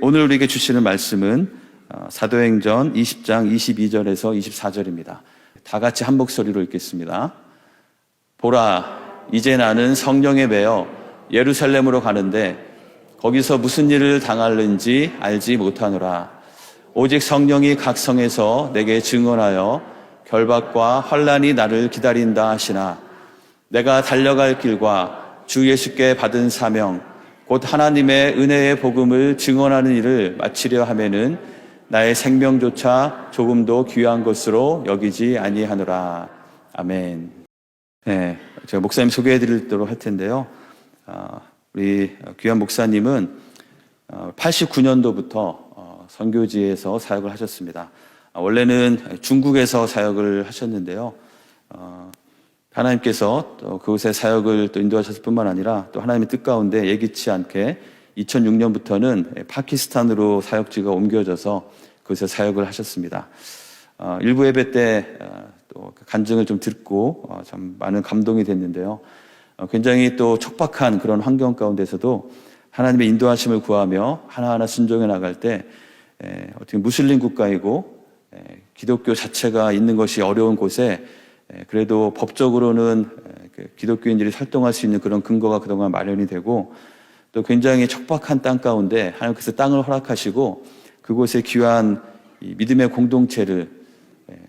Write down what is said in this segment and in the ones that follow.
오늘 우리에게 주시는 말씀은 사도행전 20장 22절에서 24절입니다. 다 같이 한 목소리로 읽겠습니다. 보라, 이제 나는 성령에 매여 예루살렘으로 가는데 거기서 무슨 일을 당할는지 알지 못하노라. 오직 성령이 각 성에서 내게 증언하여 결박과 환난이 나를 기다린다 하시나 내가 달려갈 길과 주 예수께 받은 사명 곧 하나님의 은혜의 복음을 증언하는 일을 마치려 하면은 나의 생명조차 조금도 귀한 것으로 여기지 아니하노라. 아멘. 네, 제가 목사님 소개해드리도록 할 텐데요. 우리 귀한 목사님은 89년도부터 선교지에서 사역을 하셨습니다. 원래는 중국에서 사역을 하셨는데요. 하나님께서 또 그곳에 사역을 또 인도하셨을 뿐만 아니라 또 하나님의 뜻 가운데 예기치 않게 2006년부터는 파키스탄으로 사역지가 옮겨져서 그곳에 사역을 하셨습니다. 일부 예배 때 또 간증을 좀 듣고 참 많은 감동이 됐는데요. 굉장히 또 척박한 그런 환경 가운데서도 하나님의 인도하심을 구하며 하나하나 순종해 나갈 때 어떻게 무슬림 국가이고 기독교 자체가 있는 것이 어려운 곳에 그래도 법적으로는 기독교인들이 활동할 수 있는 그런 근거가 그동안 마련이 되고 또 굉장히 척박한 땅 가운데 하나님께서 땅을 허락하시고 그곳에 귀한 이 믿음의 공동체를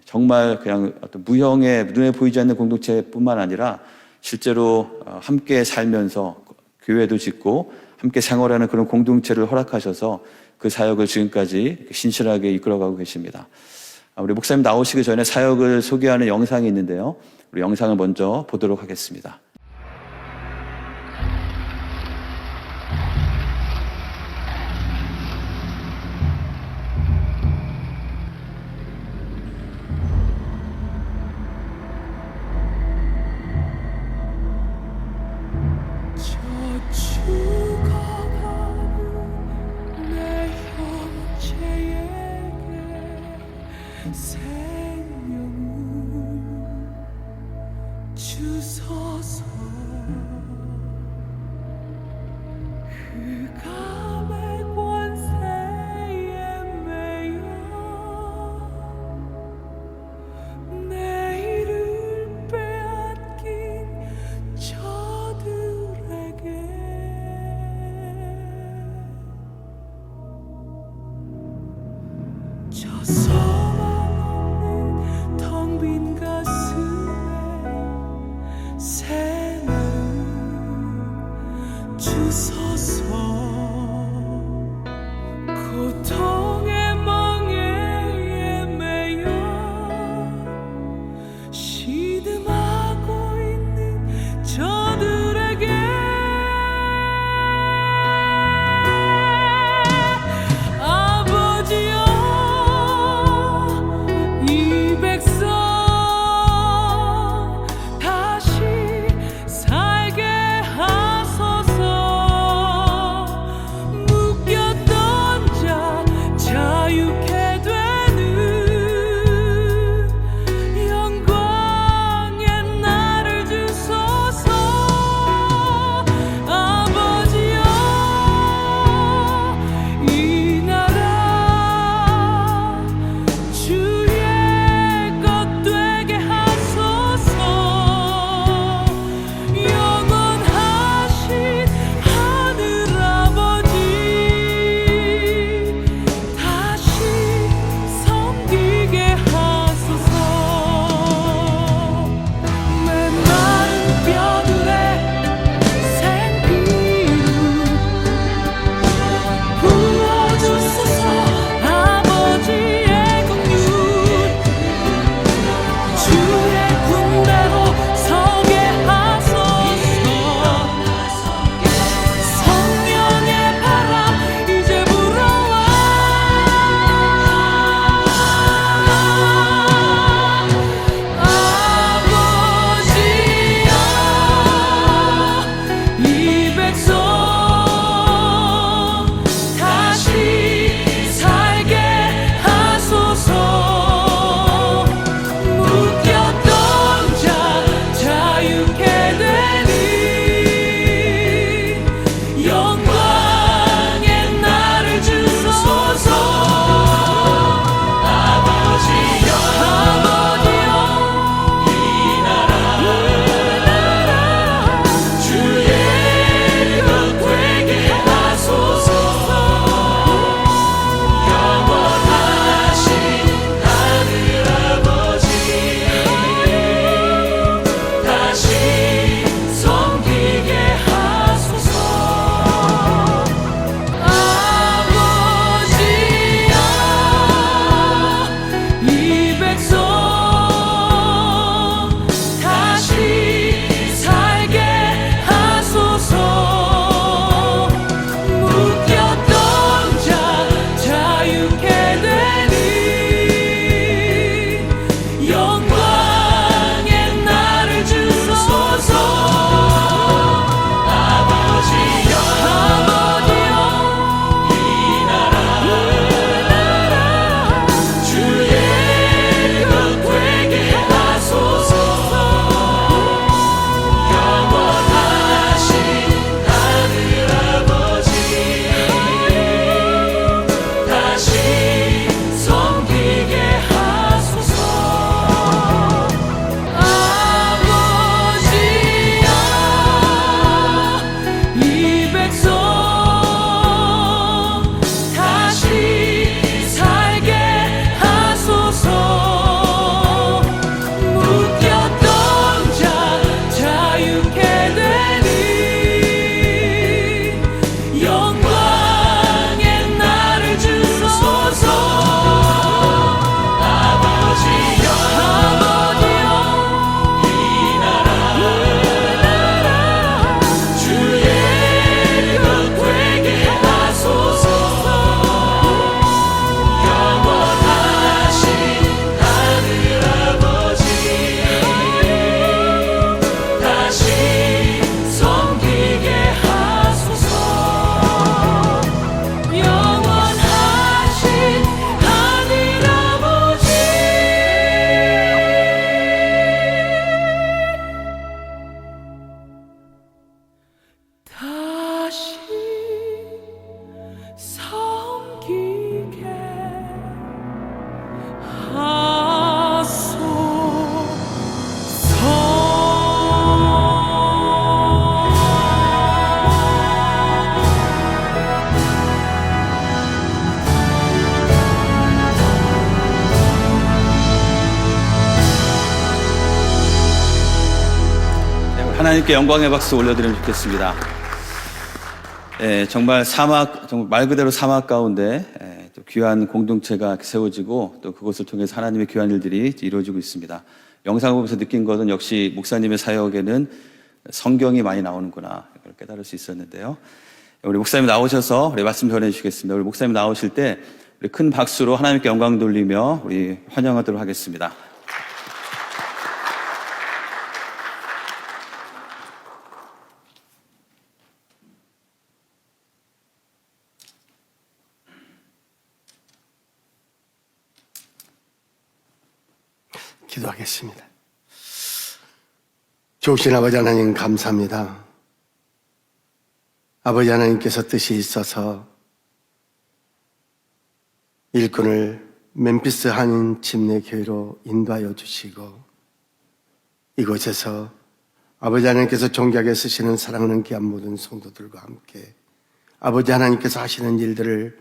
정말 그냥 어떤 무형의 눈에 보이지 않는 공동체뿐만 아니라 실제로 함께 살면서 교회도 짓고 함께 생활하는 그런 공동체를 허락하셔서 그 사역을 지금까지 신실하게 이끌어가고 계십니다. 우리 목사님 나오시기 전에 사역을 소개하는 영상이 있는데요. 우리 영상을 먼저 보도록 하겠습니다. 주소서 그 감의 권세에 매여 내 이를 빼앗긴 저들에게 저 소망 없는 텅 빈 가슴에 새는 주소서 고통의 멍에에 매여 시름하고 있는 저들에게 아버지여 하나님께 영광의 박수 올려드리면 좋겠습니다. 정말 정말 말 그대로 사막 가운데 또 귀한 공동체가 세워지고 또 그것을 통해서 하나님의 귀한 일들이 이루어지고 있습니다. 영상을 보면서 느낀 것은 역시 목사님의 사역에는 성경이 많이 나오는구나 이걸 깨달을 수 있었는데요. 우리 목사님 나오셔서 우리 말씀 전해주시겠습니다. 우리 목사님 나오실 때 우리 큰 박수로 하나님께 영광 돌리며 우리 환영하도록 하겠습니다. 기도하겠습니다. 좋으신 아버지 하나님 감사합니다. 아버지 하나님께서 뜻이 있어서 일꾼을 멤피스 한인 침례교회로 인도하여 주시고 이곳에서 아버지 하나님께서 존귀하게 쓰시는 사랑하는 귀한 모든 성도들과 함께 아버지 하나님께서 하시는 일들을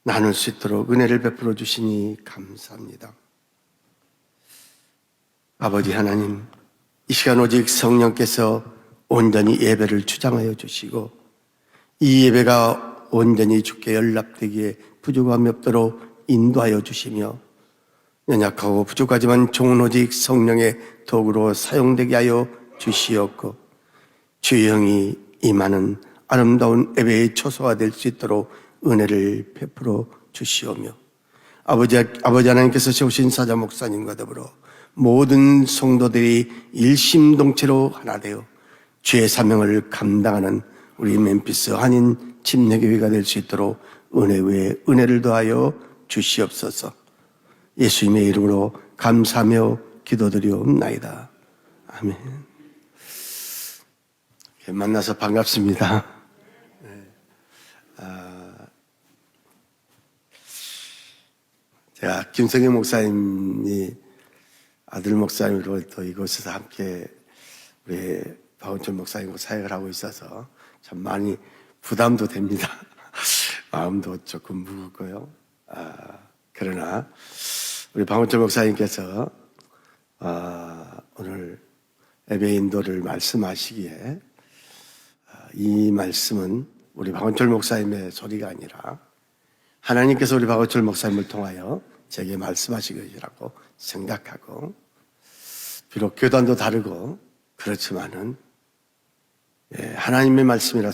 나눌 수 있도록 은혜를 베풀어 주시니 감사합니다. 아버지 하나님, 이 시간 오직 성령께서 온전히 예배를 주장하여 주시고 이 예배가 온전히 주께 연락되기에 부족함이 없도록 인도하여 주시며 연약하고 부족하지만 종은 오직 성령의 도구로 사용되게 하여 주시옵고 주의 영이 임하는 아름다운 예배의 초소가 될 수 있도록 은혜를 베풀어 주시오며 아버지 하나님께서 세우신 사자 목사님과 더불어 모든 성도들이 일심동체로 하나 되어 주의 사명을 감당하는 우리 멤피스 한인 침례교회가 될 수 있도록 은혜 위에 은혜를 더하여 주시옵소서. 예수님의 이름으로 감사하며 기도드리옵나이다. 아멘. 만나서 반갑습니다. 제가 김성희 목사님이 아들 목사님으로 또 이곳에서 함께 우리 박원철 목사님과 사역을 하고 있어서 참 많이 부담도 됩니다. 마음도 조금 무겁고요. 그러나 우리 박원철 목사님께서 오늘 예배 인도를 말씀하시기에 이 말씀은 우리 박원철 목사님의 소리가 아니라 하나님께서 우리 박원철 목사님을 통하여 제게 말씀하신 것이라고 생각하고 비록 교단도 다르고 그렇지만은 하나님의 말씀이라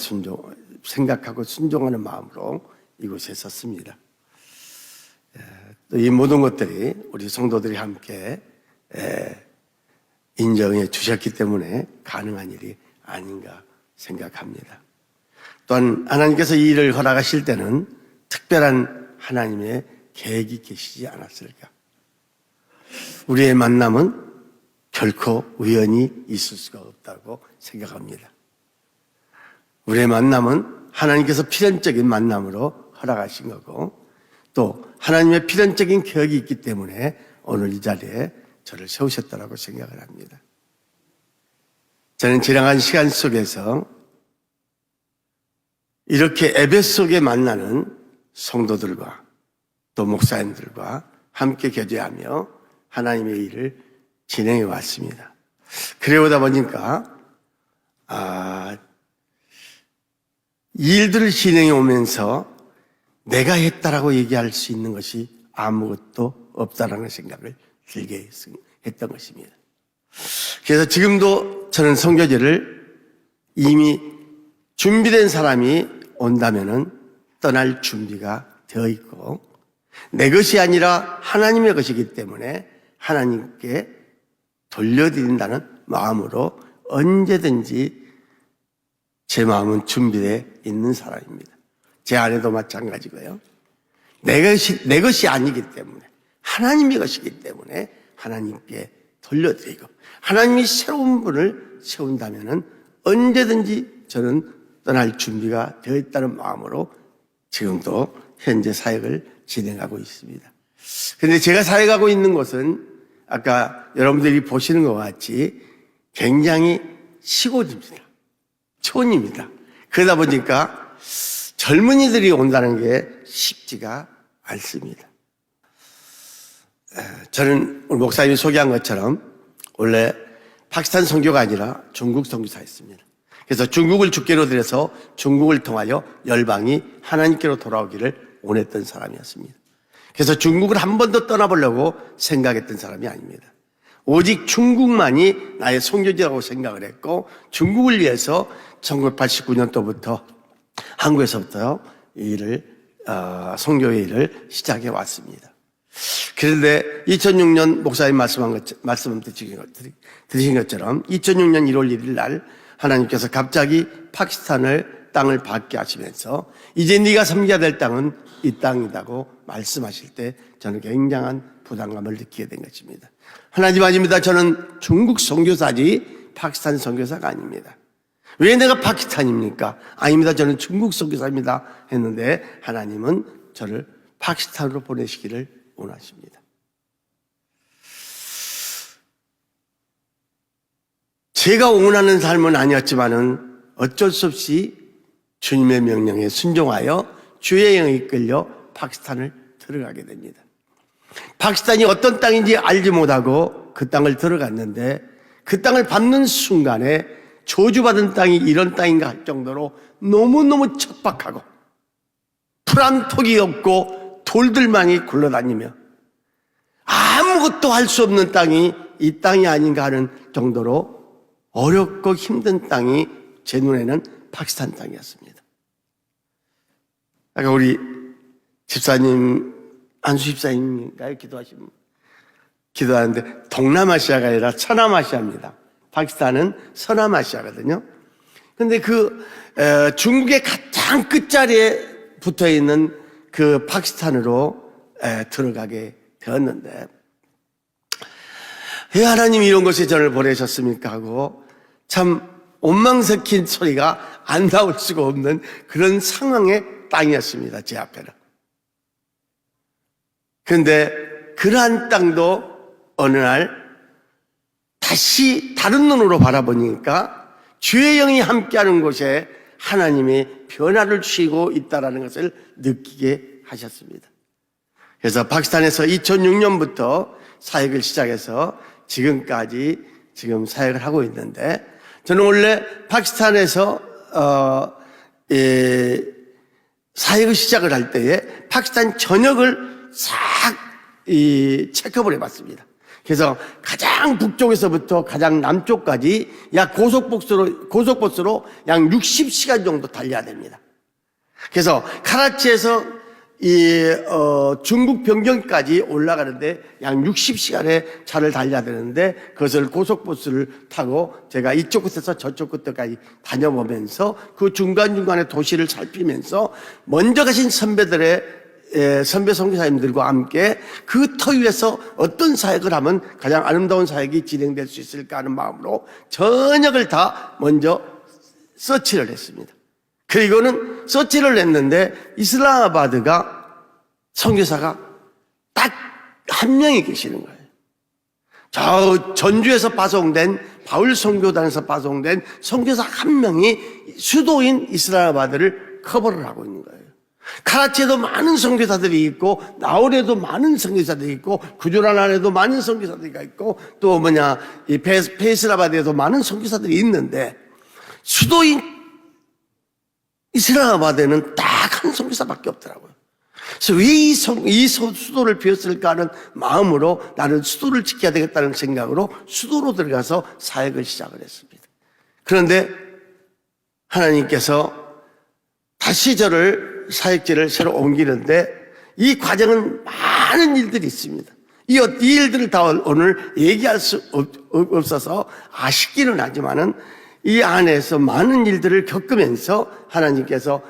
생각하고 순종하는 마음으로 이곳에 섰습니다. 또 이 모든 것들이 우리 성도들이 함께 인정해 주셨기 때문에 가능한 일이 아닌가 생각합니다. 또한 하나님께서 이 일을 허락하실 때는 특별한 하나님의 계획이 계시지 않았을까? 우리의 만남은 결코 우연히 있을 수가 없다고 생각합니다. 우리의 만남은 하나님께서 필연적인 만남으로 허락하신 거고 또 하나님의 필연적인 계획이 있기 때문에 오늘 이 자리에 저를 세우셨다고 생각을 합니다. 저는 지나간 시간 속에서 이렇게 예배 속에 만나는 성도들과 또 목사님들과 함께 교제하며 하나님의 일을 진행해 왔습니다. 그러다 보니까 이 일들을 진행해 오면서 내가 했다라고 얘기할 수 있는 것이 아무것도 없다라는 생각을 들게 했던 것입니다. 그래서 지금도 저는 선교제를 이미 준비된 사람이 온다면은 떠날 준비가 되어 있고 내 것이 아니라 하나님의 것이기 때문에 하나님께 돌려드린다는 마음으로 언제든지 제 마음은 준비되어 있는 사람입니다. 제 아내도 마찬가지고요. 내 것이 아니기 때문에 하나님의 것이기 때문에 하나님께 돌려드리고 하나님이 새로운 분을 세운다면 언제든지 저는 떠날 준비가 되어 있다는 마음으로 지금도 현재 사역을 진행하고 있습니다. 그런데 제가 사역하고 있는 곳은 아까 여러분들이 보시는 것 같이 굉장히 시골입니다. 촌입니다. 그러다 보니까 젊은이들이 온다는 게 쉽지가 않습니다. 저는 우리 목사님이 소개한 것처럼 원래 파키스탄 선교가 아니라 중국 선교사였습니다. 그래서 중국을 주께로 들여서 중국을 통하여 열방이 하나님께로 돌아오기를 원했던 사람이었습니다. 그래서 중국을 한 번 더 떠나보려고 생각했던 사람이 아닙니다. 오직 중국만이 나의 선교지라고 생각을 했고, 중국을 위해서 1989년도부터 한국에서부터 선교의 일을 시작해 왔습니다. 그런데 2006년 목사님 말씀 들으신 것처럼 2006년 1월 1일 날 하나님께서 갑자기 파키스탄을 땅을 받게 하시면서 이제 네가 섬겨야 될 땅은 이 땅이라고 말씀하실 때 저는 굉장한 부담감을 느끼게 된 것입니다. 하나님 아닙니다. 저는 중국 선교사지 파키스탄 선교사가 아닙니다. 왜 내가 파키스탄입니까? 아닙니다. 저는 중국 선교사입니다. 했는데 하나님은 저를 파키스탄으로 보내시기를 원하십니다. 제가 원하는 삶은 아니었지만은 어쩔 수 없이 주님의 명령에 순종하여 주의 영에 이끌려 파키스탄을 들어가게 됩니다. 파키스탄이 어떤 땅인지 알지 못하고 그 땅을 들어갔는데 그 땅을 밟는 순간에 저주받은 땅이 이런 땅인가 할 정도로 너무너무 척박하고 풀한 톡이 없고 돌들만이 굴러다니며 아무것도 할 수 없는 땅이 이 땅이 아닌가 하는 정도로 어렵고 힘든 땅이 제 눈에는 파키스탄 땅이었습니다. 아까 우리 집사님, 안수 집사님인가요? 기도하는데 동남아시아가 아니라 서남아시아입니다. 파키스탄은 서남아시아거든요. 그런데 중국의 가장 끝자리에 붙어 있는 그 파키스탄으로 들어가게 되었는데, 왜 하나님이 이런 곳에 저를 보내셨습니까? 하고 참 원망 섞인 소리가 안 나올 수가 없는 그런 상황의 땅이었습니다. 제 앞에는. 그런데 그러한 땅도 어느 날 다시 다른 눈으로 바라보니까 주의 영이 함께하는 곳에 하나님의 변화를 주시고 있다는 것을 느끼게 하셨습니다. 그래서 파키스탄에서 2006년부터 사역을 시작해서 지금까지 지금 사역을 하고 있는데, 저는 원래 파키스탄에서 사역을 시작을 할 때에 파키스탄 전역을 싹 체크업을 해봤습니다. 그래서 가장 북쪽에서부터 가장 남쪽까지 약 고속버스로 약 60시간 정도 달려야 됩니다. 그래서 카라치에서 중국 변경까지 올라가는데 약 60시간의 차를 달려야 되는데, 그것을 고속버스를 타고 제가 이쪽 끝에서 저쪽 끝까지 다녀보면서 그 중간중간에 도시를 살피면서 먼저 가신 선배 선교사님들과 함께 그 터 위에서 어떤 사역을 하면 가장 아름다운 사역이 진행될 수 있을까 하는 마음으로 저녁을 다 먼저 서치를 했습니다. 그리고는 서치를 했는데 이슬람아바드가 선교사가 딱 한 명이 계시는 거예요. 저 전주에서 파송된 바울 선교단에서 파송된 선교사 한 명이 수도인 이슬람아바드를 커버를 하고 있는 거예요. 카라치에도 많은 선교사들이 있고, 나홀에도 많은 선교사들이 있고, 구조란안에도 많은 선교사들이 있고, 또 이 페이슬라바드에도 많은 선교사들이 있는데, 수도인 이슬람아바드에는 딱 한 선교사밖에 없더라고요. 그래서 왜 이 수도를 비웠을까 하는 마음으로 나는 수도를 지켜야 되겠다는 생각으로 수도로 들어가서 사역을 시작을 했습니다. 그런데 하나님께서 다시 저를 사역지를 새로 옮기는데, 이 과정은 많은 일들이 있습니다. 이 일들을 다 오늘 얘기할 수 없어서 아쉽기는 하지만은 이 안에서 많은 일들을 겪으면서 하나님께서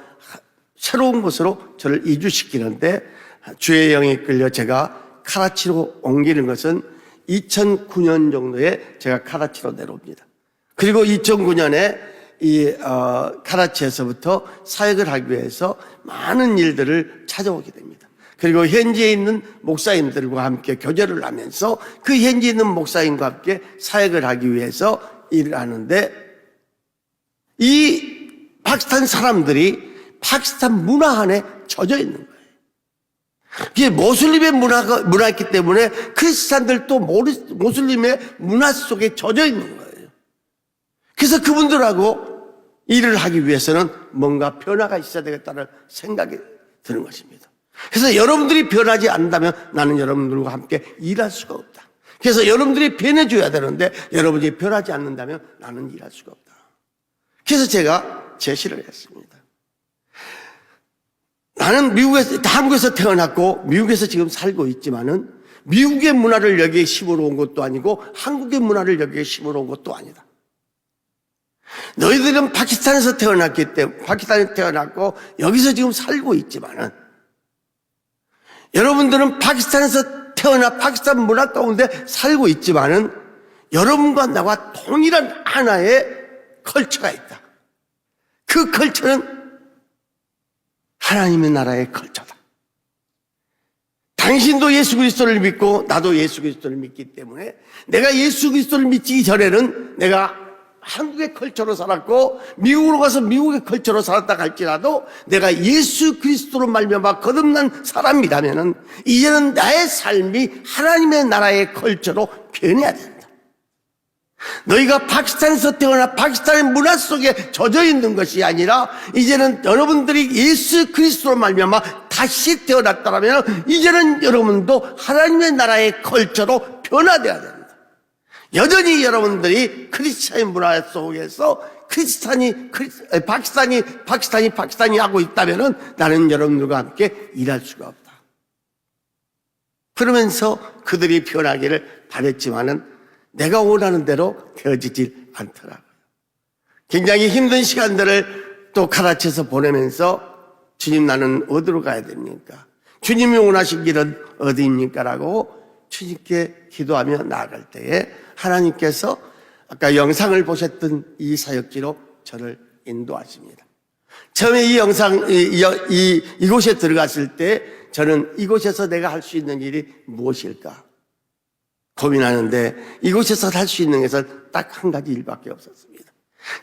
새로운 곳으로 저를 이주시키는데, 주의 영에 끌려 제가 카라치로 옮기는 것은 2009년 정도에 제가 카라치로 내려옵니다. 그리고 2009년에 카라치에서부터 사역을 하기 위해서 많은 일들을 찾아오게 됩니다. 그리고 현지에 있는 목사님들과 함께 교제를 하면서 그 현지에 있는 목사님과 함께 사역을 하기 위해서 일을 하는데, 이 파키스탄 사람들이 파키스탄 문화 안에 젖어 있는 거예요. 이게 모슬림의 문화였기 때문에 크리스찬들도 모슬림의 문화 속에 젖어 있는 거예요. 그래서 그분들하고 일을 하기 위해서는 뭔가 변화가 있어야 되겠다는 생각이 드는 것입니다. 그래서 여러분들이 변하지 않는다면 나는 여러분들과 함께 일할 수가 없다. 그래서 여러분들이 변해줘야 되는데 여러분들이 변하지 않는다면 나는 일할 수가 없다. 그래서 제가 제시를 했습니다. 나는 한국에서 태어났고 미국에서 지금 살고 있지만은 미국의 문화를 여기에 심으러 온 것도 아니고 한국의 문화를 여기에 심으러 온 것도 아니다. 너희들은 파키스탄에서 태어났기 때문에 파키스탄에 태어났고 여기서 지금 살고 있지만은 여러분들은 파키스탄에서 태어나 파키스탄 문화 가운데 살고 있지만은 여러분과 나와 동일한 하나의 컬처가 있다. 그 컬처는 하나님의 나라의 컬처다. 당신도 예수 그리스도를 믿고 나도 예수 그리스도를 믿기 때문에 내가 예수 그리스도를 믿기 전에는 내가 한국의 컬처로 살았고 미국으로 가서 미국의 컬처로 살았다 할지라도 내가 예수 그리스도로 말미암아 거듭난 사람이라면은 이제는 나의 삶이 하나님의 나라의 컬처로 변해야 된다. 너희가 파키스탄에서 태어나 파키스탄의 문화 속에 젖어 있는 것이 아니라 이제는 여러분들이 예수 그리스도로 말미암아 다시 태어났다면 이제는 여러분도 하나님의 나라의 컬처로 변화되어야 된다. 여전히 여러분들이 크리스찬의 문화 속에서 파키스탄이 하고 있다면은 나는 여러분들과 함께 일할 수가 없다. 그러면서 그들이 변하기를 바랬지만은 내가 원하는 대로 되어지질 않더라고요. 굉장히 힘든 시간들을 또 가르쳐서 보내면서 주님 나는 어디로 가야 됩니까? 주님이 원하신 길은 어디입니까? 라고 주님께 기도하며 나아갈 때에 하나님께서 아까 영상을 보셨던 이 사역지로 저를 인도하십니다. 처음에 이 영상, 이곳에 들어갔을 때 저는 이곳에서 내가 할 수 있는 일이 무엇일까 고민하는데 이곳에서 할 수 있는 것은 딱 한 가지 일밖에 없었습니다.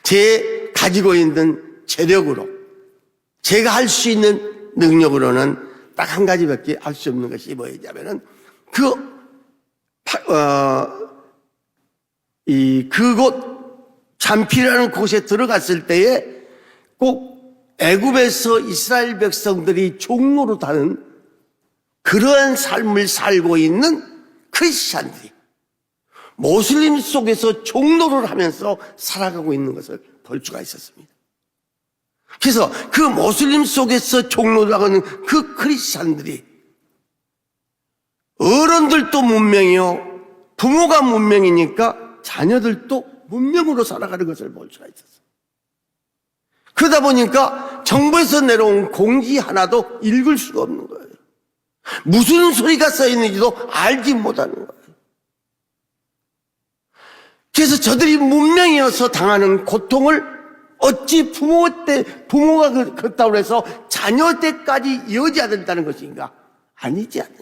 제 가지고 있는 재력으로 제가 할 수 있는 능력으로는 딱 한 가지밖에 할 수 없는 것이 뭐였냐면은 그곳 잠피라는 곳에 들어갔을 때에 꼭 애굽에서 이스라엘 백성들이 종로로 타는 그러한 삶을 살고 있는 크리스찬들이 모슬림 속에서 종로를 하면서 살아가고 있는 것을 볼 수가 있었습니다. 그래서 그 모슬림 속에서 종로를 하는 그 크리스찬들이 어른들도 문명이요 부모가 문명이니까 자녀들도 문명으로 살아가는 것을 볼 수가 있었어요. 그러다 보니까 정부에서 내려온 공지 하나도 읽을 수가 없는 거예요. 무슨 소리가 써 있는지도 알지 못하는 거예요. 그래서 저들이 문명이어서 당하는 고통을 어찌 부모가 그렇다고 해서 자녀 때까지 이어져야 된다는 것인가? 아니지 않느냐.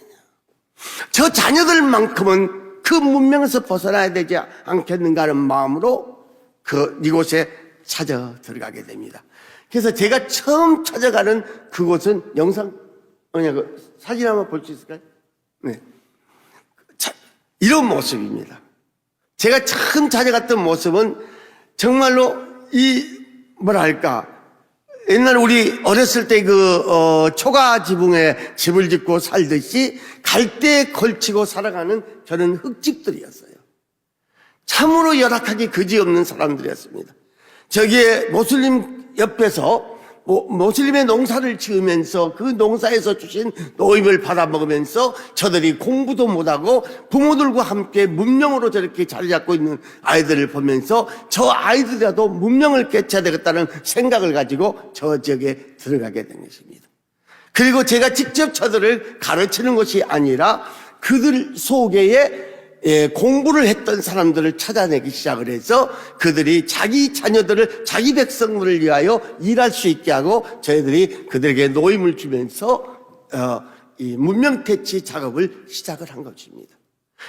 저 자녀들만큼은 그 문명에서 벗어나야 되지 않겠는가 하는 마음으로 이곳에 찾아 들어가게 됩니다. 그래서 제가 처음 찾아가는 그곳은 사진 한번 볼 수 있을까요? 네. 이런 모습입니다. 제가 처음 찾아갔던 모습은 정말로 옛날 우리 어렸을 때 초가 지붕에 집을 짓고 살듯이 갈대에 걸치고 살아가는 저는 흙집들이었어요. 참으로 열악하기 그지없는 사람들이었습니다. 저기에 모슬림 옆에서 모슬림의 농사를 지으면서 그 농사에서 주신 노임을 받아 먹으면서 저들이 공부도 못하고 부모들과 함께 문명으로 저렇게 자리 잡고 있는 아이들을 보면서 저 아이들이라도 문명을 깨쳐야 되겠다는 생각을 가지고 저 지역에 들어가게 된 것입니다. 그리고 제가 직접 저들을 가르치는 것이 아니라 그들 속에 공부를 했던 사람들을 찾아내기 시작을 해서 그들이 자기 자녀들을 자기 백성들을 위하여 일할 수 있게 하고 저희들이 그들에게 노임을 주면서 이 문명 퇴치 작업을 시작을 한 것입니다.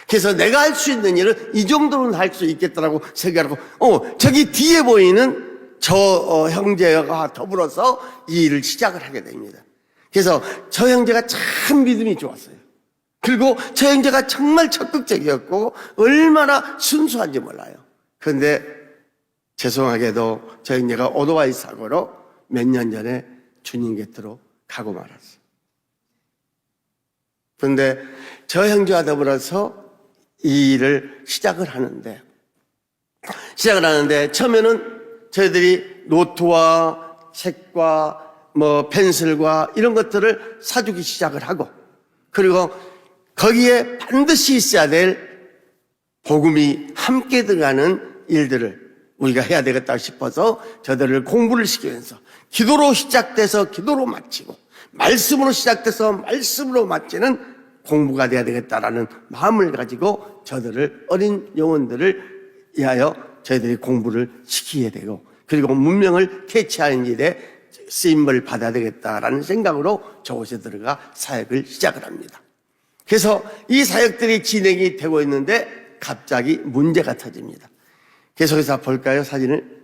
그래서 내가 할 수 있는 일은 이 정도는 할 수 있겠다라고 생각하고 저기 뒤에 보이는 저 형제가 더불어서 이 일을 시작을 하게 됩니다. 그래서 저 형제가 참 믿음이 좋았어요. 그리고 저 형제가 정말 적극적이었고 얼마나 순수한지 몰라요. 그런데 죄송하게도 저희가 오토바이 사고로 몇 년 전에 주님 곁으로 가고 말았어요. 그런데 저 형제와 더불어서 이 일을 시작을 하는데 처음에는 저희들이 노트와 책과 펜슬과 이런 것들을 사주기 시작을 하고, 그리고 거기에 반드시 있어야 될 복음이 함께 들어가는 일들을 우리가 해야 되겠다 싶어서 저들을 공부를 시키면서, 기도로 시작돼서 기도로 마치고, 말씀으로 시작돼서 말씀으로 마치는 공부가 돼야 되겠다라는 마음을 가지고 저들을, 어린 영혼들을 위하여 저희들이 공부를 시키게 되고, 그리고 문명을 캐치하는 일에 쓰임을 받아야 되겠다라는 생각으로 저곳에 들어가 사역을 시작을 합니다. 그래서 이 사역들이 진행이 되고 있는데 갑자기 문제가 터집니다. 계속해서 볼까요, 사진을?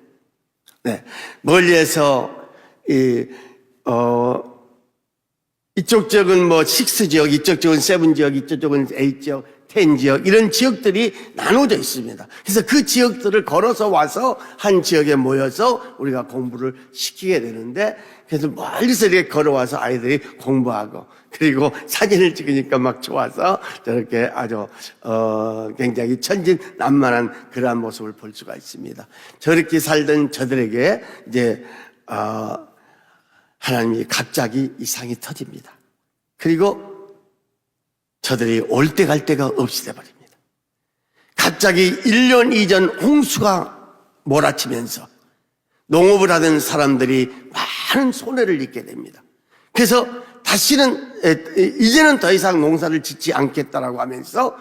네. 멀리에서, 이쪽 지역은 6 지역, 이쪽 지역은 7 지역, 이쪽 지역은 8 지역, 10 지역, 이런 지역들이 나눠져 있습니다. 그래서 그 지역들을 걸어서 와서 한 지역에 모여서 우리가 공부를 시키게 되는데, 그래서 멀리서 이렇게 걸어와서 아이들이 공부하고, 그리고 사진을 찍으니까 막 좋아서 저렇게 아주, 굉장히 천진난만한 그러한 모습을 볼 수가 있습니다. 저렇게 살던 저들에게 이제, 하나님이 갑자기 이상이 터집니다. 그리고 저들이 올 때 갈 데가 없이 돼버립니다. 갑자기 1년 이전 홍수가 몰아치면서 농업을 하던 사람들이 많은 손해를 입게 됩니다. 그래서 이제는 더 이상 농사를 짓지 않겠다라고 하면서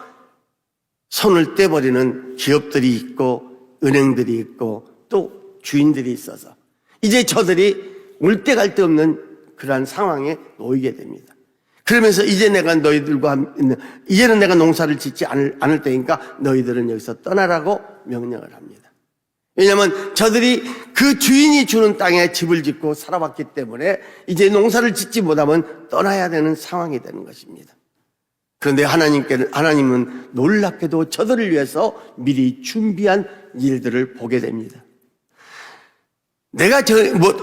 손을 떼버리는 기업들이 있고 은행들이 있고 또 주인들이 있어서 이제 저들이 올 때 갈 데 없는 그러한 상황에 놓이게 됩니다. 그러면서 이제는 내가 농사를 짓지 않을 때니까 너희들은 여기서 떠나라고 명령을 합니다. 왜냐하면 저들이 그 주인이 주는 땅에 집을 짓고 살아왔기 때문에 이제 농사를 짓지 못하면 떠나야 되는 상황이 되는 것입니다. 그런데 하나님은 놀랍게도 저들을 위해서 미리 준비한 일들을 보게 됩니다. 내가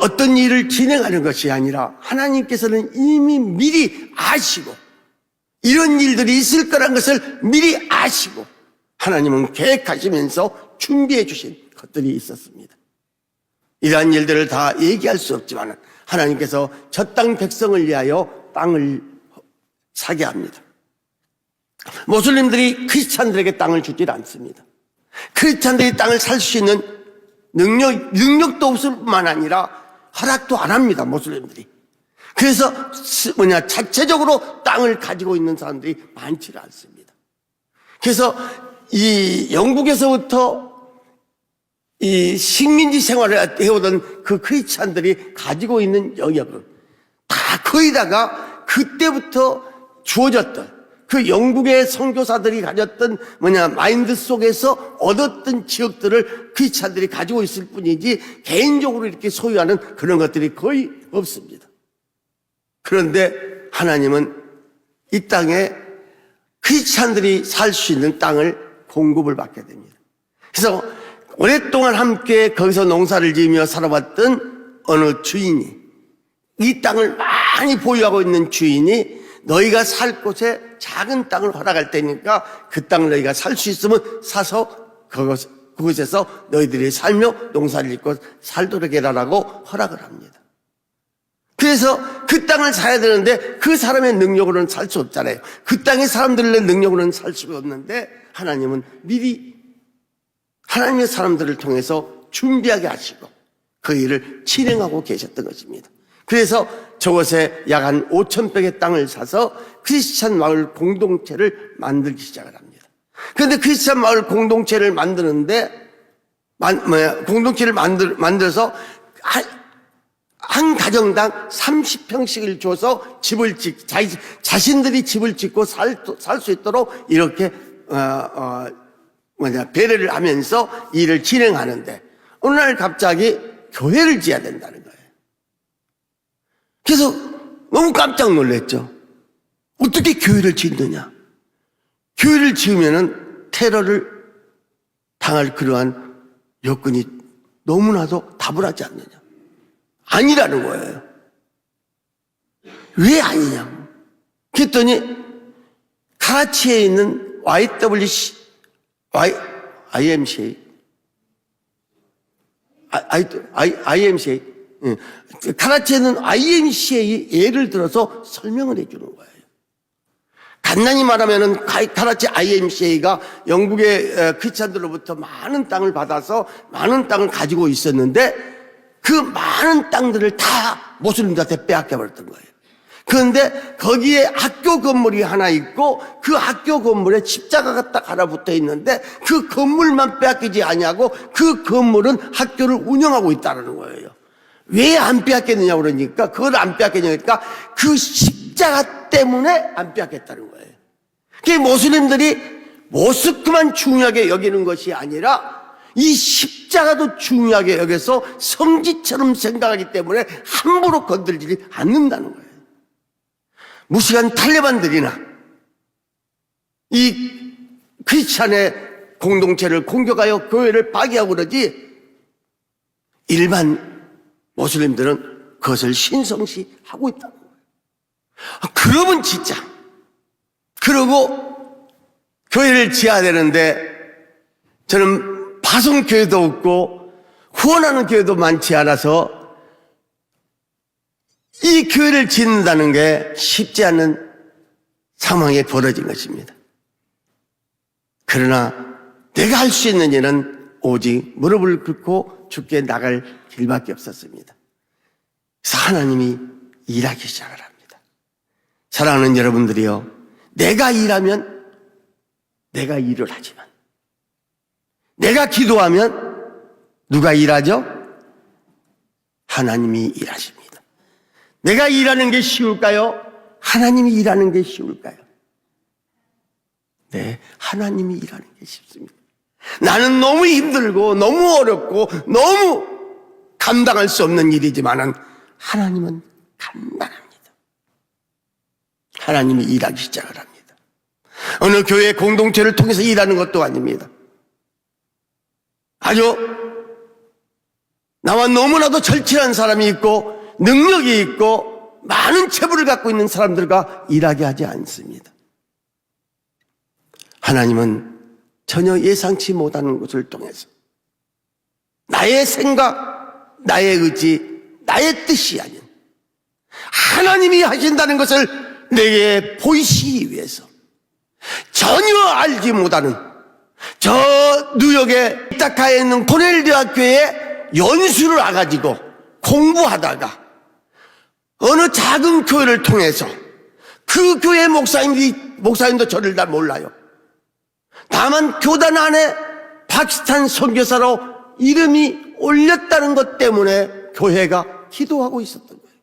어떤 일을 진행하는 것이 아니라 하나님께서는 이미 미리 아시고 이런 일들이 있을 거란 것을 미리 아시고 하나님은 계획하시면서 준비해 주신 것들이 있었습니다. 이러한 일들을 다 얘기할 수 없지만 하나님께서 저 땅 백성을 위하여 땅을 사게 합니다. 모슬림들이 크리스찬들에게 땅을 주질 않습니다. 크리스찬들이 땅을 살 수 있는 능력도 없을 뿐만 아니라 허락도 안 합니다, 모슬림들이. 그래서 자체적으로 땅을 가지고 있는 사람들이 많지를 않습니다. 그래서 이 영국에서부터 이 식민지 생활을 해오던 그 크리스찬들이 가지고 있는 영역은 다 거의 다가 그때부터 주어졌던 그 영국의 선교사들이 가졌던 마인드 속에서 얻었던 지역들을 크리스찬들이 가지고 있을 뿐이지 개인적으로 이렇게 소유하는 그런 것들이 거의 없습니다. 그런데 하나님은 이 땅에 크리스찬들이 살 수 있는 땅을 공급을 받게 됩니다. 그래서 오랫동안 함께 거기서 농사를 지으며 살아왔던 어느 주인이, 이 땅을 많이 보유하고 있는 주인이 너희가 살 곳에 작은 땅을 허락할 테니까 그 땅을 너희가 살 수 있으면 사서 그곳에서 너희들이 살며 농사를 짓고 살도록 해라라고 허락을 합니다. 그래서 그 땅을 사야 되는데 그 사람의 능력으로는 살 수 없잖아요. 그 땅의 사람들의 능력으로는 살 수가 없는데 하나님은 미리 하나님의 사람들을 통해서 준비하게 하시고 그 일을 진행하고 계셨던 것입니다. 그래서 저곳에 약 한 5,000평의 땅을 사서 크리스찬 마을 공동체를 만들기 시작을 합니다. 그런데 크리스찬 마을 공동체를 만드는데, 공동체를 만들어서 한 가정당 30평씩을 줘서 자신들이 집을 짓고 살 수 있도록 이렇게, 배려를 하면서 일을 진행하는데, 어느 날 갑자기 교회를 지어야 된다는 거예요. 그래서 너무 깜짝 놀랐죠. 어떻게 교회를 짓느냐? 교회를 지으면은 테러를 당할 그러한 여건이 너무나도 답을 하지 않느냐? 아니라는 거예요. 왜 아니냐고. 그랬더니 카라치에 있는 IMCA, 카라치에 있는 IMCA 예를 들어서 설명을 해주는 거예요. 간단히 말하면은 카라치 IMCA가 영국의 크리스찬들로부터 많은 땅을 받아서 많은 땅을 가지고 있었는데 그 많은 땅들을 다 모슬림들한테 빼앗겨버렸던 거예요. 그런데 거기에 학교 건물이 하나 있고 그 학교 건물에 십자가가 딱 하나 붙어 있는데 그 건물만 빼앗기지 아니하고 그 건물은 학교를 운영하고 있다는 거예요. 왜 안 빼앗겼느냐 그러니까 그걸 안 빼앗겼냐니까 그 십자가 때문에 안 빼앗겼다는 거예요. 그 모슬림들이 모스크만 중요하게 여기는 것이 아니라 이 십자가도 중요하게 여겨서 성지처럼 생각하기 때문에 함부로 건들지 않는다는 거예요. 무시한 탈레반들이나 이 크리스찬의 공동체를 공격하여 교회를 파괴하고 그러지 일반 모슬림들은 그것을 신성시하고 있다는 거예요. 그러면 진짜 그러고 교회를 지어야 되는데 저는 파송교회도 없고 후원하는 교회도 많지 않아서 이 교회를 짓는다는 게 쉽지 않은 상황에 벌어진 것입니다. 그러나 내가 할 수 있는 일은 오직 무릎을 꿇고 주께 나갈 길밖에 없었습니다. 그래서 하나님이 일하기 시작을 합니다. 사랑하는 여러분들이요, 내가 일하면 내가 일을 하지만 내가 기도하면 누가 일하죠? 하나님이 일하십니다. 내가 일하는 게 쉬울까요? 하나님이 일하는 게 쉬울까요? 네, 하나님이 일하는 게 쉽습니다. 나는 너무 힘들고 너무 어렵고 너무 감당할 수 없는 일이지만은 하나님은 간단합니다. 하나님이 일하기 시작을 합니다. 어느 교회 공동체를 통해서 일하는 것도 아닙니다. 아주 나와 너무나도 절친한 사람이 있고 능력이 있고 많은 체부를 갖고 있는 사람들과 일하게 하지 않습니다. 하나님은 전혀 예상치 못하는 것을 통해서 나의 생각, 나의 의지, 나의 뜻이 아닌 하나님이 하신다는 것을 내게 보이시기 위해서 전혀 알지 못하는 저 뉴욕의 이타카에 있는 코넬 대학교에 연수를 와가지고 공부하다가 어느 작은 교회를 통해서 그 교회 목사님도 저를 다 몰라요. 다만 교단 안에 파키스탄 선교사로 이름이 올렸다는 것 때문에 교회가 기도하고 있었던 거예요.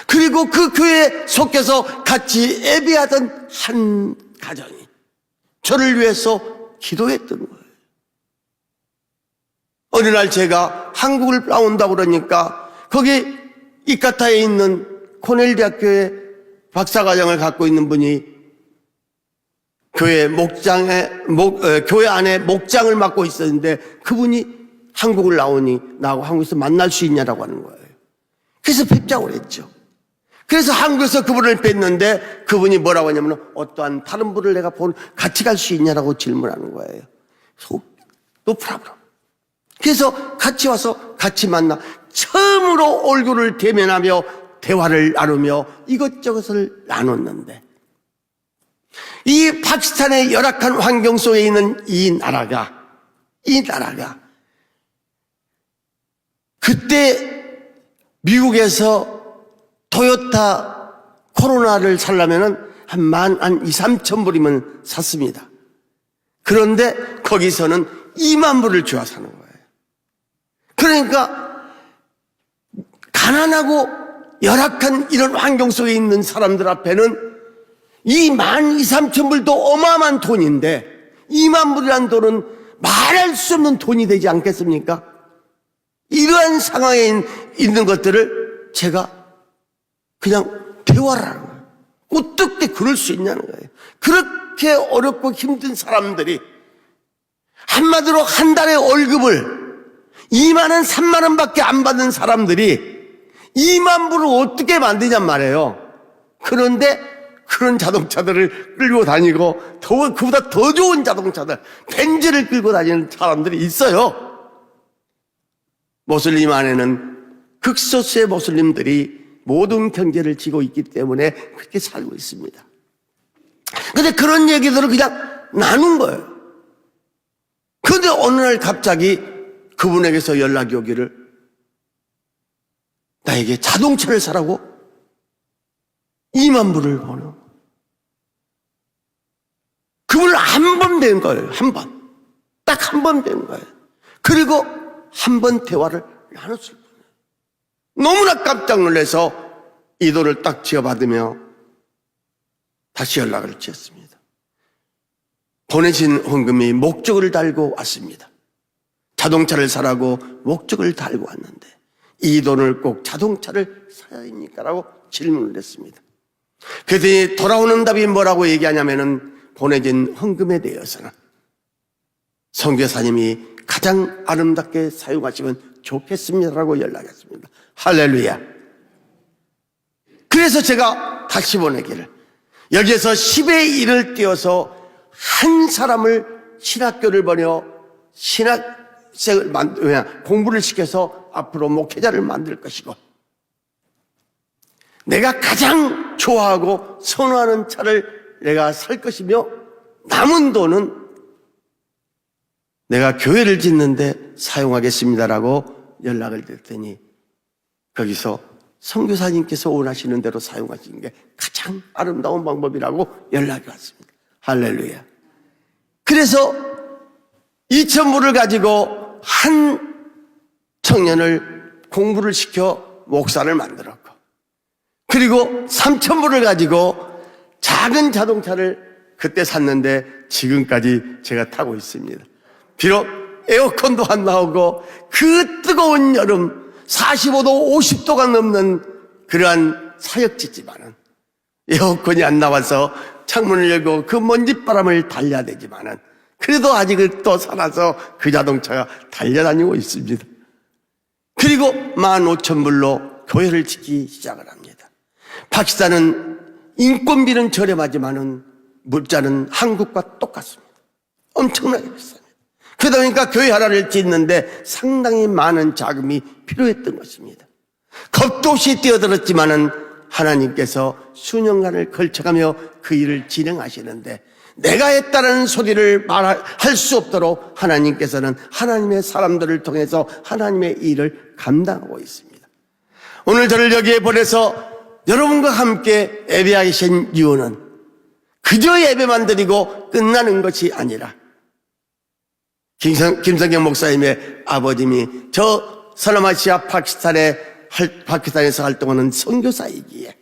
그리고 그 교회에 속해서 같이 예배하던 한 가정이 저를 위해서 기도했던 거예요. 어느 날 제가 한국을 나온다고 그러니까 거기 이카타에 있는 코넬 대학교의 박사과정을 갖고 있는 분이 교회 교회 안에 목장을 맡고 있었는데 그분이 한국을 나오니 나하고 한국에서 만날 수 있냐라고 하는 거예요. 그래서 뵙자고 했죠. 그래서 한국에서 그분을 뵀는데 그분이 뭐라고 하냐면 어떠한 다른 분을 내가 같이 갈 수 있냐라고 질문하는 거예요. No problem. 그래서 같이 와서 같이 만나 처음으로 얼굴을 대면하며 대화를 나누며 이것저것을 나눴는데 이 파키스탄의 열악한 환경 속에 있는 이 나라가 그때 미국에서 토요타 코로나를 살려면은 한 2~3천 불이면 샀습니다. 그런데 거기서는 2만 불을 주어 사는 거예요. 그러니까 가난하고 열악한 이런 환경 속에 있는 사람들 앞에는 이 12,3천 불도 어마어마한 돈인데 2만 불이라는 돈은 말할 수 없는 돈이 되지 않겠습니까? 이러한 상황에 있는 것들을 제가 그냥 대화를 하는 거예요. 어떻게 그럴 수 있냐는 거예요. 그렇게 어렵고 힘든 사람들이 한마디로 한 달의 월급을 2만 원, 3만 원밖에 안 받는 사람들이 2만 불을 어떻게 만드냔 말이에요. 그런데 그런 자동차들을 끌고 다니고 그보다 더 좋은 자동차들, 벤츠를 끌고 다니는 사람들이 있어요. 모슬림 안에는 극소수의 모슬림들이 모든 경제를 쥐고 있기 때문에 그렇게 살고 있습니다. 근데 그런 얘기들을 그냥 나눈 거예요. 그런데 어느 날 갑자기 그분에게서 연락이 오기를, 나에게 자동차를 사라고 2만 불을 보내. 그분을 한 번 뵌 거예요. 한 번. 딱 한 번 뵌 거예요. 그리고 한 번 대화를 나눴을 뿐이에요. 너무나 깜짝 놀라서 이 돈을 딱 지어받으며 다시 연락을 지었습니다. 보내신 헌금이 목적을 달고 왔습니다. 자동차를 사라고 목적을 달고 왔는데 이 돈을 꼭 자동차를 사야 됩니까? 라고 질문을 했습니다. 그랬더니 돌아오는 답이 뭐라고 얘기하냐면은, 보내진 헌금에 대해서는 선교사님이 가장 아름답게 사용하시면 좋겠습니다라고 연락했습니다. 할렐루야. 그래서 제가 다시 보내기를, 여기에서 10의 1을 띄워서 한 사람을 신학교를 보내 신학생을 공부를 시켜서 앞으로 목회자를 만들 것이고, 내가 가장 좋아하고 선호하는 차를 내가 살 것이며, 남은 돈은 내가 교회를 짓는데 사용하겠습니다라고 연락을 드렸더니, 거기서 선교사님께서 원하시는 대로 사용하시는 게 가장 아름다운 방법이라고 연락이 왔습니다. 할렐루야. 그래서 2,000불을 가지고 한 청년을 공부를 시켜 목사를 만들었고, 그리고 3,000불을 가지고 작은 자동차를 그때 샀는데 지금까지 제가 타고 있습니다. 비록 에어컨도 안 나오고 그 뜨거운 여름 45도 50도가 넘는 그러한 사역지지만은, 에어컨이 안 나와서 창문을 열고 그 먼지바람을 달려야 되지만은, 그래도 아직은 또 살아서 그 자동차가 달려다니고 있습니다. 그리고 15,000불로 교회를 짓기 시작을 합니다. 파키스탄은 인건비는 저렴하지만은 물자는 한국과 똑같습니다. 엄청나게 비쌉니다. 그러다 보니까 교회 하나를 짓는데 상당히 많은 자금이 필요했던 것입니다. 겁도 없이 뛰어들었지만은 하나님께서 수년간을 걸쳐가며 그 일을 진행하시는데, 내가 했다는 소리를 말할 수 없도록 하나님께서는 하나님의 사람들을 통해서 하나님의 일을 감당하고 있습니다. 오늘 저를 여기에 보내서 여러분과 함께 예배하게 하신 이유는 그저 예배만 드리고 끝나는 것이 아니라, 김성경 목사님의 아버님이 저 살라마시아 파키스탄에서 활동하는 선교사이기에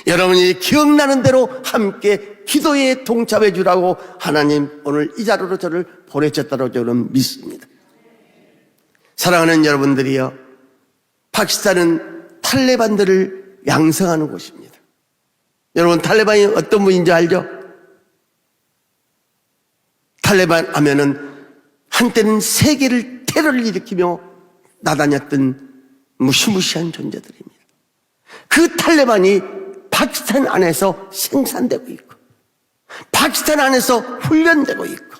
여러분이 기억나는 대로 함께 기도에 동참해 주라고 하나님 오늘 이 자리로 저를 보내셨다고 저는 믿습니다. 사랑하는 여러분들이여, 파키스탄은 탈레반들을 양성하는 곳입니다. 여러분, 탈레반이 어떤 분인지 알죠? 탈레반 하면은 한때는 세계를 테러를 일으키며 나다녔던 무시무시한 존재들입니다. 그 탈레반이 파키스탄 안에서 생산되고 있고, 파키스탄 안에서 훈련되고 있고,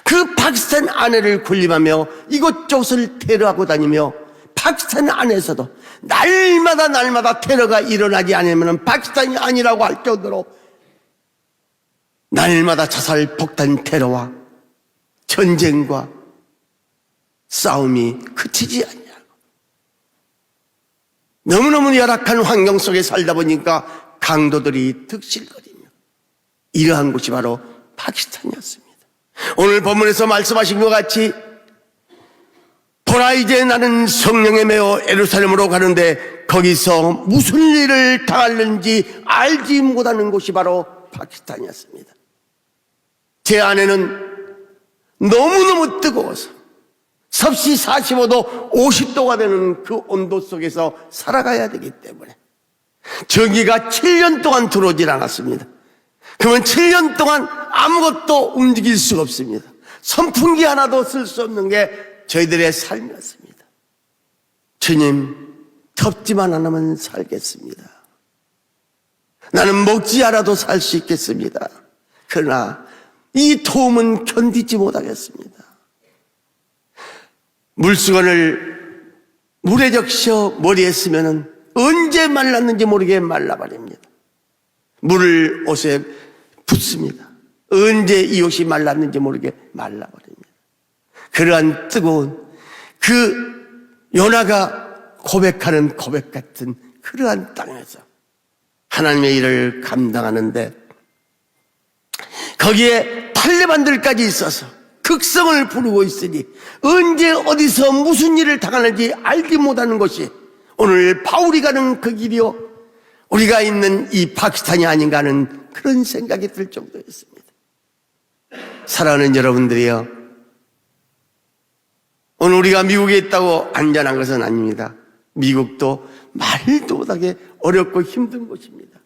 그 파키스탄 안에를 군림하며 이곳저곳을 테러하고 다니며, 파키스탄 안에서도 날마다 테러가 일어나지 않으면 파키스탄이 아니라고 할 정도로 날마다 자살 폭탄 테러와 전쟁과 싸움이 그치지 않냐고. 너무너무 열악한 환경 속에 살다 보니까 강도들이 득실거리며, 이러한 곳이 바로 파키스탄이었습니다. 오늘 본문에서 말씀하신 것 같이, 보라, 이제 나는 성령에 매어 예루살렘으로 가는데 거기서 무슨 일을 당하는지 알지 못하는 곳이 바로 파키스탄이었습니다. 제 아내는 너무너무 뜨거워서 섭씨 45도 50도가 되는 그 온도 속에서 살아가야 되기 때문에 전기가 7년 동안 들어오질 않았습니다. 그러면 7년 동안 아무것도 움직일 수가 없습니다. 선풍기 하나도 쓸 수 없는 게 저희들의 삶이었습니다. 주님, 덥지만 않으면 살겠습니다. 나는 먹지 않아도 살 수 있겠습니다. 그러나 이 더움은 견디지 못하겠습니다. 물수건을 물에 적셔 머리에 쓰면은 언제 말랐는지 모르게 말라버립니다. 물을 옷에 붓습니다. 언제 이 옷이 말랐는지 모르게 말라버립니다. 그러한 뜨거운 그 요나가 고백하는 고백 같은 그러한 땅에서 하나님의 일을 감당하는데 거기에 탈레반들까지 있어서 극성을 부르고 있으니 언제 어디서 무슨 일을 당하는지 알지 못하는 것이 오늘 바울이 가는 그 길이요 우리가 있는 이 파키스탄이 아닌가 하는 그런 생각이 들 정도였습니다. 사랑하는 여러분들이요, 오늘 우리가 미국에 있다고 안전한 것은 아닙니다. 미국도 말도 못하게 어렵고 힘든 곳입니다.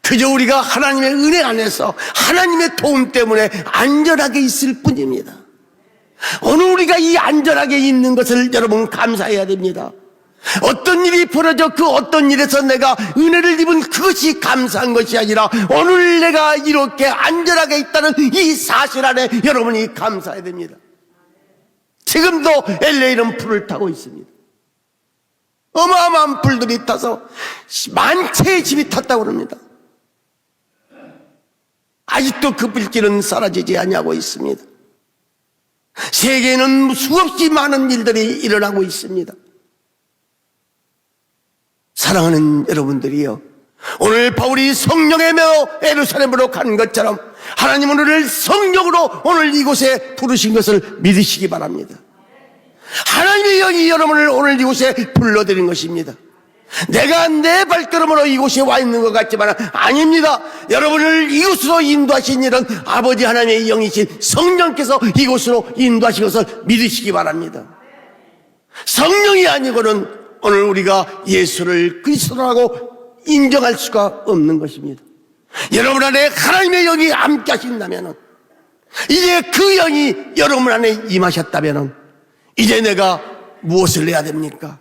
그저 우리가 하나님의 은혜 안에서 하나님의 도움 때문에 안전하게 있을 뿐입니다. 오늘 우리가 이 안전하게 있는 것을 여러분 감사해야 됩니다. 어떤 일이 벌어져 그 어떤 일에서 내가 은혜를 입은 그것이 감사한 것이 아니라 오늘 내가 이렇게 안전하게 있다는 이 사실 안에 여러분이 감사해야 됩니다. 지금도 LA는 불을 타고 있습니다. 어마어마한 불들이 타서 만 채의 집이 탔다고 합니다. 아직도 그 불길은 사라지지 아니하고 있습니다. 세계에는 수없이 많은 일들이 일어나고 있습니다. 사랑하는 여러분들이요, 오늘 바울이 성령에 매어 예루살렘으로 간 것처럼 하나님은 우리를 성령으로 오늘 이곳에 부르신 것을 믿으시기 바랍니다. 하나님의 영이 여러분을 오늘 이곳에 불러들인 것입니다. 내가 내 발걸음으로 이곳에 와 있는 것 같지만 아닙니다. 여러분을 이곳으로 인도하신 일은 아버지 하나님의 영이신 성령께서 이곳으로 인도하신 것을 믿으시기 바랍니다. 성령이 아니고는 오늘 우리가 예수를 그리스도라고 인정할 수가 없는 것입니다. 여러분 안에 하나님의 영이 함께 하신다면, 이제 그 영이 여러분 안에 임하셨다면 이제 내가 무엇을 해야 됩니까?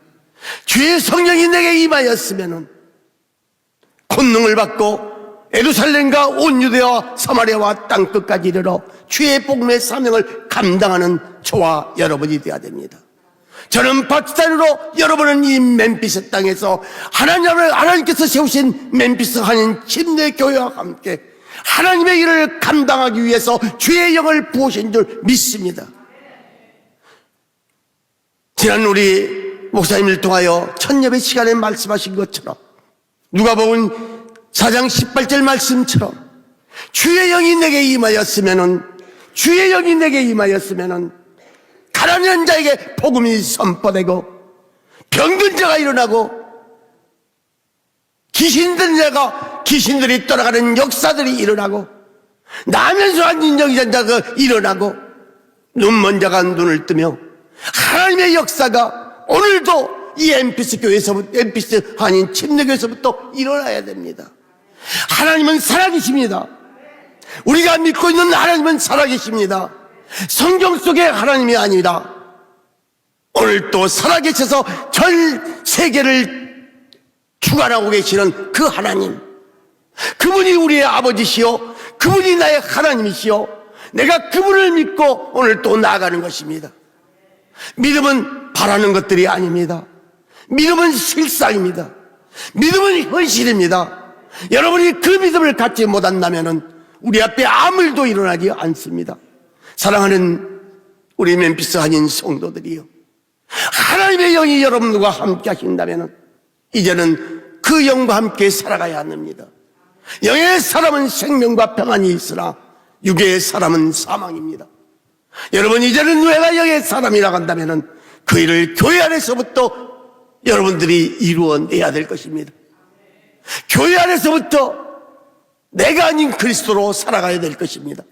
주의 성령이 내게 임하였으면 권능을 받고 예루살렘과 온 유대와 사마리아와 땅끝까지 이르러 주의 복음의 사명을 감당하는 저와 여러분이 되어야 됩니다. 저는 파키스탄으로, 여러분은 이 멤피스 땅에서 하나님께서 세우신 멤피스 한인 침례교회와 함께 하나님의 일을 감당하기 위해서 주의 영을 부으신 줄 믿습니다. 지난 우리 목사님을 통하여 첫 예배 시간에 말씀하신 것처럼 누가복음 4장 18절 말씀처럼 주의 영이 내게 임하였으면은 가난한 자에게 복음이 선포되고 병든 자가 일어나고 귀신들이 떠나가는 역사들이 일어나고 나면서 한 인정이 자가 일어나고 눈먼 자가 눈을 뜨며 하나님의 역사가 오늘도 이 엠피스 한인 침례교회에서부터 일어나야 됩니다. 하나님은 살아계십니다. 우리가 믿고 있는 하나님은 살아계십니다. 성경 속의 하나님이 아니라 오늘 또 살아계셔서 전 세계를 주관하고 계시는 그 하나님, 그분이 우리의 아버지시요, 그분이 나의 하나님이시요, 내가 그분을 믿고 오늘 또 나아가는 것입니다. 믿음은 바라는 것들이 아닙니다. 믿음은 실상입니다. 믿음은 현실입니다. 여러분이 그 믿음을 갖지 못한다면 우리 앞에 아무 일도 일어나지 않습니다. 사랑하는 우리 멤피스 한인 성도들이요, 하나님의 영이 여러분과 함께 하신다면 이제는 그 영과 함께 살아가야 합니다. 영의 사람은 생명과 평안이 있으나 육의 사람은 사망입니다. 여러분, 이제는 내가 영의 사람이라고 한다면 그 일을 교회 안에서부터 여러분들이 이루어내야 될 것입니다. 교회 안에서부터 내가 아닌 그리스도로 살아가야 될 것입니다.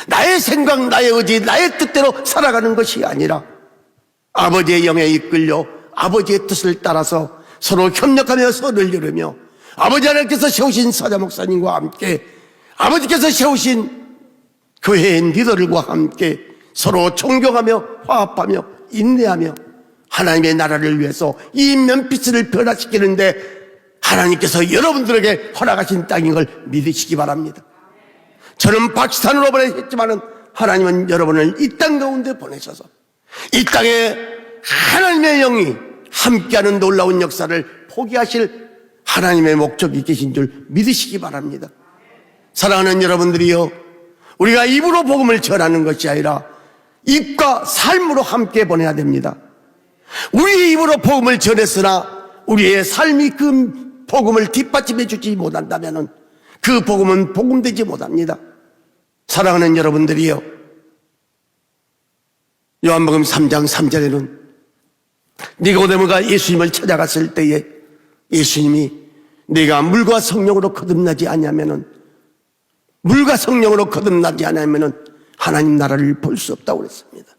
나의 생각, 나의 의지, 나의 뜻대로 살아가는 것이 아니라 아버지의 영에 이끌려 아버지의 뜻을 따라서 서로 협력하며 선을 이루며 아버지 하나님께서 세우신 사자 목사님과 함께 아버지께서 세우신 교회의 리더들과 함께 서로 존경하며 화합하며 인내하며 하나님의 나라를 위해서 이 멤피스를 변화시키는데 하나님께서 여러분들에게 허락하신 땅인 걸 믿으시기 바랍니다. 저는 파키스탄으로 보냈지만은 하나님은 여러분을 이 땅 가운데 보내셔서 이 땅에 하나님의 영이 함께하는 놀라운 역사를 포기하실 하나님의 목적이 계신 줄 믿으시기 바랍니다. 사랑하는 여러분들이요, 우리가 입으로 복음을 전하는 것이 아니라 입과 삶으로 함께 보내야 됩니다. 우리의 입으로 복음을 전했으나 우리의 삶이 그 복음을 뒷받침해 주지 못한다면 그 복음은 복음되지 못합니다. 사랑하는 여러분들이요, 요한복음 3장 3절에는 니고데모가 예수님을 찾아갔을 때에 예수님이 네가 물과 성령으로 거듭나지 않으면은 물과 성령으로 거듭나지 않으면은 하나님 나라를 볼 수 없다고 그랬습니다.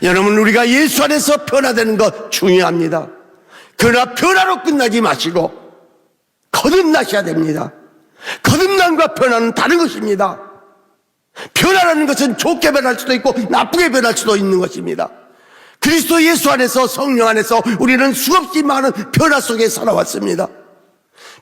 여러분, 우리가 예수 안에서 변화되는 것 중요합니다. 그러나 변화로 끝나지 마시고 거듭나셔야 됩니다. 거듭남과 변화는 다른 것입니다. 변화라는 것은 좋게 변할 수도 있고 나쁘게 변할 수도 있는 것입니다. 그리스도 예수 안에서 성령 안에서 우리는 수없이 많은 변화 속에 살아왔습니다.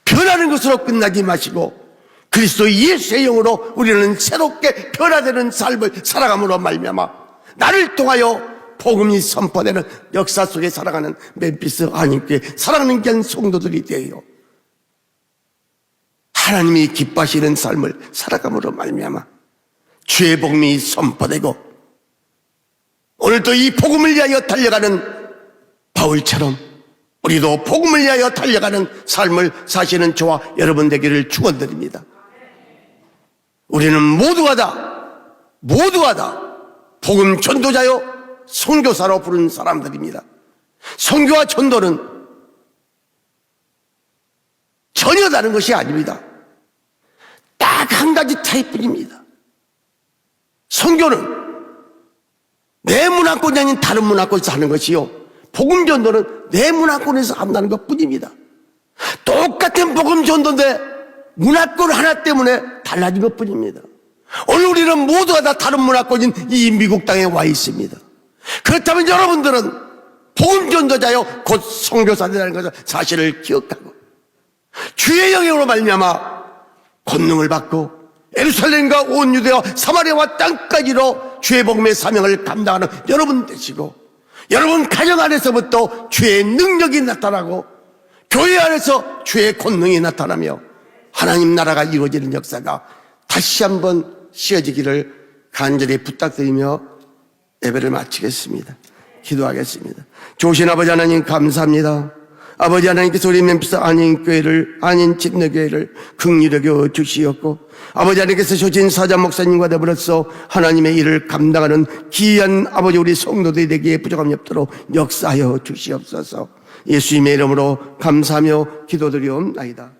변하는 것으로 끝나지 마시고 그리스도 예수의 영으로 우리는 새롭게 변화되는 삶을 살아감으로 말미암아 나를 통하여 복음이 선포되는 역사 속에 살아가는 멤피스 하나님께 사랑하는 귀한 성도들이 되어 하나님이 기뻐하시는 삶을 살아감으로 말미암아 주의 복음이 선포되고 오늘도 이 복음을 위하여 달려가는 바울처럼 우리도 복음을 위하여 달려가는 삶을 사시는 저와 여러분 되기를 축원드립니다. 우리는 모두가 다 복음 전도자요 선교사로 부른 사람들입니다. 선교와 전도는 전혀 다른 것이 아닙니다. 딱 한 가지 차이뿐입니다. 선교는 내 문화권이 아닌 다른 문화권에서 하는 것이요, 복음 전도는 내 문화권에서 한다는 것뿐입니다. 똑같은 복음 전도인데 문화권 하나 때문에 달라진 것뿐입니다. 오늘 우리는 모두가 다 다른 문화권인 이 미국 땅에 와 있습니다. 그렇다면 여러분들은 복음 전도자요 곧 선교사들이라는 것을 사실을 기억하고 주의 영향으로 말미암아 권능을 받고 예루살렘과 온 유대와 사마리아와 땅까지로 주의 복음의 사명을 감당하는 여러분 되시고 여러분 가정 안에서부터 주의 능력이 나타나고 교회 안에서 주의 권능이 나타나며 하나님 나라가 이루어지는 역사가 다시 한번 씌워지기를 간절히 부탁드리며 예배를 마치겠습니다. 기도하겠습니다. 좋으신 아버지 하나님 감사합니다. 아버지 하나님께서 우리 멤피스 안인교회를 안인 침례교회를 긍휼히 여겨 주시었고 아버지 하나님께서 조진 사자 목사님과 더불어서 하나님의 일을 감당하는 귀한 아버지 우리 성도들이 되기에 부족함이 없도록 역사하여 주시옵소서. 예수님의 이름으로 감사하며 기도드리옵나이다.